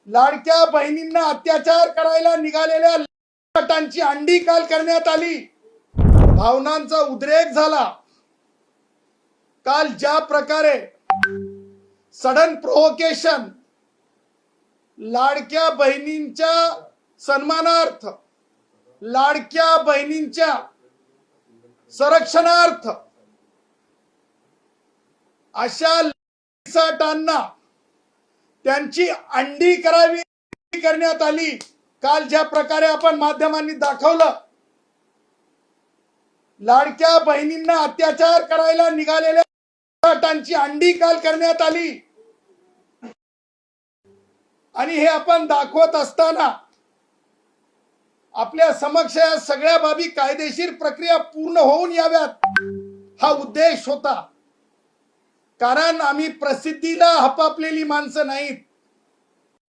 लाडक्या बहिणींना अत्याचार करायला निघालेल्या गटांची अंडी काल करण्यात आली। भावनांचा उद्रेक झाला। काल ज्या प्रकारे सडन प्रोव्होकेशन लाडक्या बहिणींच्या सन्मानार्थ, लाडक्या बहिणींच्या संरक्षणार्थ अशा साठांना त्यांची अंडी करावी करण्यात आली। काल ज्या प्रकारे आपण माध्यमांनी दाखवलं, लाडक्या बहिणींना अत्याचार करायला निघालेल्या साठांची अंडी काल करण्यात आली। आणि हे आपण दाखवत असताना आपल्या समक्ष या सगळ्या बाबी कायदेशीर प्रक्रिया पूर्ण होऊन याव्यात हा उद्देश होता। कारण आम्ही प्रसिद्धीला हपापलेली माणसं नाहीत।